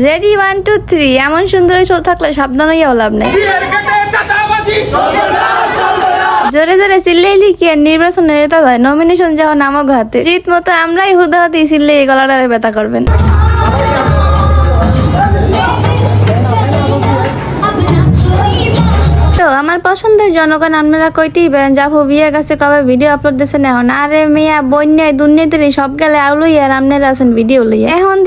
Ready 1 2 3 এমন সুন্দর show থাকলে সাবধান হইয়াও লাভ নাই। জোরে জোরে চিল্লাইলি কি আর নির্বাচন নেতা হয়? নমিনেশন যখন নামক হাতে, জিত মতো আমরাই হুদাহাতি চিল্লে এই গলাটা ব্যথা করবেন। তো আমার পছন্দের জনগণ আপনারা কইতেই পারেন যাবো বিয়ে গেছে কবে ভিডিও আপলোড দিচ্ছেন এখন? আরে মেয়া বন্যায় দুর্নীতির সব গেলে আউলই আর আপনারা আছেন ভিডিও লইয়া। এখন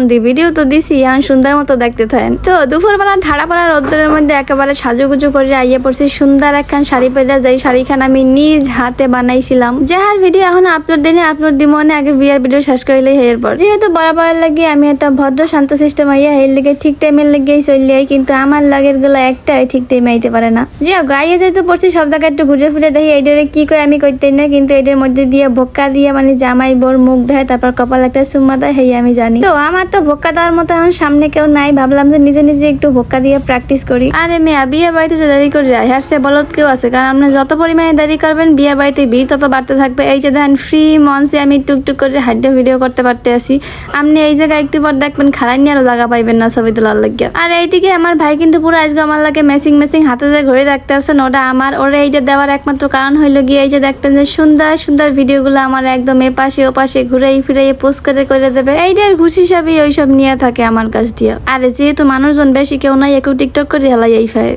দি ভিডিও তো দিছি, এখন সুন্দর মতো দেখতে থাকেন। তো দুপুরবেলা ঠাড়া পড়া রোদ্দুরের মধ্যে একেবারে সাজুগুজু করে আইয়া পড়ছি। সুন্দর একখান শাড়ি পরে যাই, শাড়িখান আমি নিজ হাতে বানাইছিলাম। যাহার ভিডিও এখন আপলোড দিনে আপলোড দিব না, আগে বিয়ের ভিডিও শেষ করিলেই এর পর। যেহেতু বরাবর লাগে আমি একটা ভদ্র শান্ত সিস্টেম আইয়া এর লেগে ঠিক টাইমের লেগেই চলে আই, কিন্তু আমার লাগের গুলো একটাই ঠিক টাইমে আইতে পারে না। যে গাইয়ে যেহেতু পড়ছি সব জায়গায় একটু ঘুরে ফিরে দেখি এইটারে কি কই আমি কইতে না, কিন্তু এটার মধ্যে দিয়ে ভোক্কা দিয়ে মানে জামাই বোর মুখ দেয়, তারপর কপাল একটা চুম্মা দেয়, হেই আমি জানি। তো আমার তো ভোক্কা দেওয়ার মতো এখন সামনে কেউ নাই, ভাবলাম যে নিজে নিজে একটু ভোক্কা দিয়ে প্র্যাকটিস করি। আরে মেয়া বিয়ে বাড়িতে যে দেরি করে যায় আর সে বলত কেউ আছে, কারণ আপনি যত পরিমাণে দেরি করবেন বিয়ে বাড়িতে ভিড় তত বাড়তে থাকবে। এই যে দেখেন ফ্রি মঞ্চে আমি টুকটুক করে হাইডে ভিডিও করতে পারতে আসি, আপনি এই জায়গায় একটু পর দেখবেন খারাই নিয়ে আরো জায়গা পাইবেন না ছবি তোলার লাগিয়া। আর এইদিকে আমার ভাই কিন্তু পুরো আজকে আমার লাগে মেসিং হাতে যে ঘুরে রাখতে আছেন, ওটা আমার ওরা এইটা দেওয়ার একমাত্র কারণ হইলো গিয়ে এই যে দেখবেন যে সুন্দর সুন্দর ভিডিওগুলো আমার একদম এপাশে ওপাশে ঘুরাই ফিরাই পোস্ট করে দেবে। এইটার ঘুষ হিসাবে ওইসব নিয়ে থাকে আমার কাছ দিয়ে। আরে যেহেতু মানুষজন বেশি কেউ নাই, একটু টিকটক করে হেলাই এই ফাই।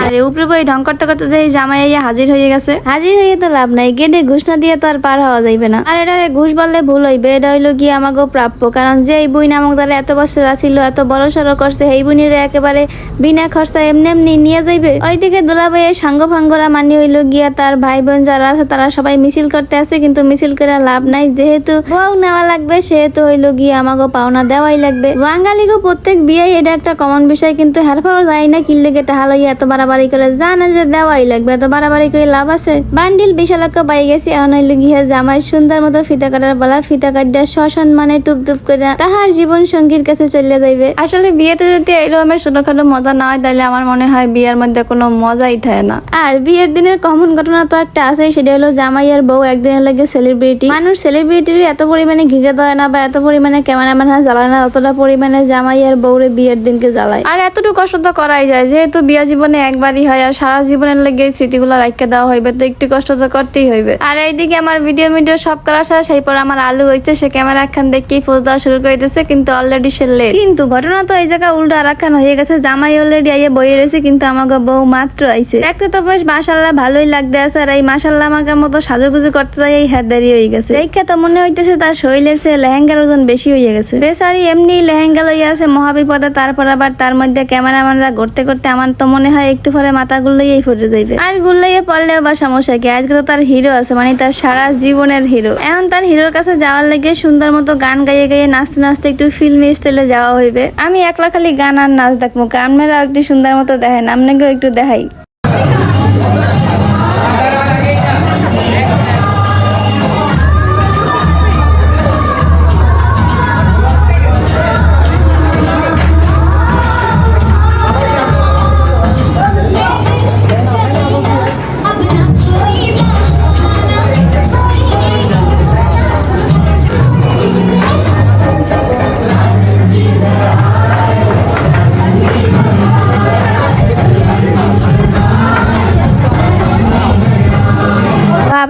আরে উপরে বই ঢং করতে করতে দেখি জামাই আইয়া হাজির হয়ে গেছে। হাজির হয়ে তো লাভ নাই, গেটে ঘুষ না দিয়ে তো আর পার হওয়া যাইবে না। আর এটা ঘুষ বললে ভুল হইবে, এটা হইলো গিয়ে আমাকে প্রাপ্য। কারণ যে এই বই নামক দ্বারা এত বছর আসিল, এত বড় সড়ো করছে, এই বইনের একেবারে বিনা খরচা এমনি এমনি নিয়ে যাইবে। ওইদিকে দুলাভাইয়ের সাঙ্গ ফাঙ্গরা মানি হইলো গিয়া তার ভাই বোন যারা আছে তারা সবাই মিছিল করতে আছে, কিন্তু মিছিল করে লাভ নাই, যেহেতু বউ নেওয়া লাগবে সেহেতু হইলো গিয়ে আমাকে পাওনা দেওয়াই লাগবে। বাঙালিগো প্রত্যেক বিয়ে এটা একটা কমন বিষয়, কিন্তু হেরফারও যায় না কিল্লেগে টাহা লইয়া এত বাড়াবাড়ি করে জানা যে দেওয়াই লাগবে, এত বাড়াবাড়ি করে লাভ আছে? বান্ডিল বিশালক্ষ পাই গেছি, এখন হইলো গিয়ে জামাই সুন্দর মতো ফিতা কাটার বেলা ফিতা কাটা শ্মশান মানে টুপ টুপ করে তাহার জীবন সঙ্গীর কাছে চলে যাইবে। আসলে বিয়েতে যদি এইরকমের ছোটখাটো মজা না হয় তাহলে আমার মনে হয় বিয়ের মধ্যে কোনো মজাই থাকে না। আর বিয়ের দিনের কমন ঘটনা তো একটা আছে, সেটা হলো জামাই আর বউ একদিনের লাগে সেলিব্রিটি। মানুষ সেলিব্রিটির এত পরিমাণে ঘিরে ধরে না বা এত পরিমাণে ক্যামেরাম্যান জ্বালায় না, অতটা পরিমাণে জামাই আর বউরে বিয়ের দিনকে জ্বালায়। আর এতটুকু কষ্ট তো করাই যায়, যেহেতু বিয়ে জীবনে একবারই হয় আর সারা জীবনের লেগে স্মৃতিগুলো রাখতে দেওয়া হইবে, তো একটু কষ্ট তো করতেই হইবে। আর এইদিকে আমার ভিডিও সব করা শেষ, সেই পর আমার আলু হইছে, সে ক্যামেরা একখান দেখেই পোজ দেওয়া শুরু করে দিতেছে, কিন্তু অলরেডি সে লেট। কিন্তু ঘটনা তো এই জায়গা উল্টো আর একখান হয়ে গেছে, জামাই অলরেডি আইয়ে বইয়ে রয়েছে, কিন্তু আমাকে বউ মাত্র আইছে। দেখতে তো বেশ মাশাল্লাহ ভালোই লাগতে আছে, আর এই মাশাল্লাহ আমাকে মতো সাজুগুজু করতে যাই এই হাত দেরি হয়ে গেছে। দেখে তো মনে হইতেছে তার শরীরের সে লেহেঙ্গার ওজন বেশি হয়ে গেছে। বেচারি এমনি লেহেঙ্গা লইয়া আছে মহাবিপদে, তারপর আবার তার মধ্যে ক্যামেরাম্যানরা ঘুরতে ঘুরতে আমার তো মনে হয় একটু পরে মাথা গুল্লাইয়াই ফুটে যাইবে। আর গুল্লাইয়া পড়লেও বা সমস্যা কি, আজকে তো তার হিরো আছে, মানে তার সারা জীবনের হিরো। এখন তার হিরোর কাছে যাওয়ার লেগে সুন্দর মতো গান গাইয়ে গাইয়ে নাচতে নাচতে একটু ফিল্মি স্টাইলে যাওয়া হইবে। আমি একলা খালি গান আর নাচ দেখবো, আপনারাও একটু সুন্দর মতো দেখেন, আপনাকেও একটু দেখাই।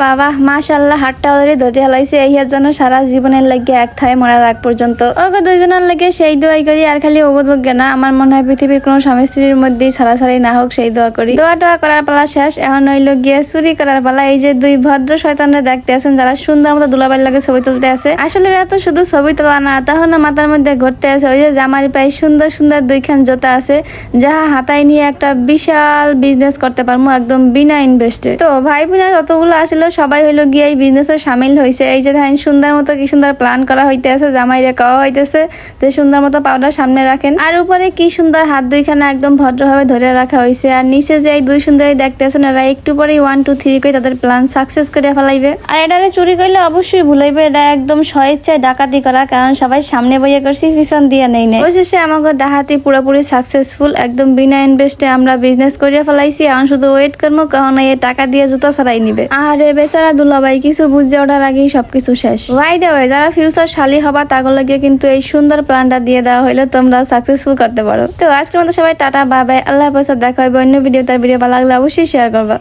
বাবা মাশাআল্লাহ, হাতটা অলরেডি ধরে হেলাইছে, এই হাত যেন সারা জীবনের লাগে এক থায় মরার আগ পর্যন্ত। ওগো দুইজনের লাগে সেই দোয়াই করি, আর খালি ওগো দোগে না, আমার মনে হয় পৃথিবীর কোনো স্বামী স্ত্রীর মধ্যেই ছাড়াছাড়ি না হোক সেই দোয়া করি। দোয়া টোয়া করার পালা শেষ, এখন হইলো গিয়ে চুরি করার পালা। এই যে দুই ভদ্র শয়তানরা দেখতে আছেন, যারা সুন্দর মতো দুলাবাইর লাগে ছবি তুলতে আছে। আসলে এরা তো শুধু ছবি তোলা না, তখন মাথার মধ্যে ঘুরতে আছে ওই যে জামার পায়ে সুন্দর সুন্দর দুইখান জোতা আছে, যাহা হাতায় নিয়ে একটা বিশাল বিজনেস করতে পারবো একদম বিনা ইনভেস্টে। তো ভাই বোনের যতগুলো আসলে সবাই হইলো গিয়ে এই বিজনেসে সামিল হয়েছে। এই যে দেখেন সুন্দর মতো কি সুন্দর প্ল্যান করা হইতেছে, জামাইরে কওয়া হইতেছে যে সুন্দর মতো পাউডার সামনে রাখেন। আর উপরে কি সুন্দর হাত দুইখানা একদম ভদ্রভাবে ধরে রাখা হয়েছে। আর নিচে যে এই দুই সুন্দরী দেখতেছেন এরা একটু পরেই 1 2 3 করে তাদের প্ল্যান সাকসেস করে ফেলাইবে। আর এটারে চুরি করলে অবশ্যই ভুলাইবে, এটা একদম স্বেচ্ছায় ডাকাতি করা, কারণ সবাই সামনে বইয়ে করছি, পিছন দিয়ে নেই নাই। অবশেষে আমাদের ডাহাতি পুরোপুরি সাকসেসফুল, একদম বিনা ইনভেস্টে আমরা বিজনেস করিয়া ফেলাইছি। এখন শুধু ওয়েট করবো কখন এই টাকা দিয়ে জুতা ছাড়াই নিবে। আর বেচারা দুলাভাই কিছু বুঝে ওঠার আগেই সবকিছু শেষ। ওয়াই দেওয়া যারা ফিউচার শালী হবা তাগুলো গিয়ে কিন্তু এই সুন্দর প্ল্যানটা দিয়ে দেওয়া হইলে তোমরা সাকসেসফুল করতে পারো। তো আজকের মতো সবাই টাটা, বাই বাই, আল্লাহ হাফেজ। দেখা হবে অন্য ভিডিও। তার ভিডিও ভালো লাগলে অবশ্যই শেয়ার করবা।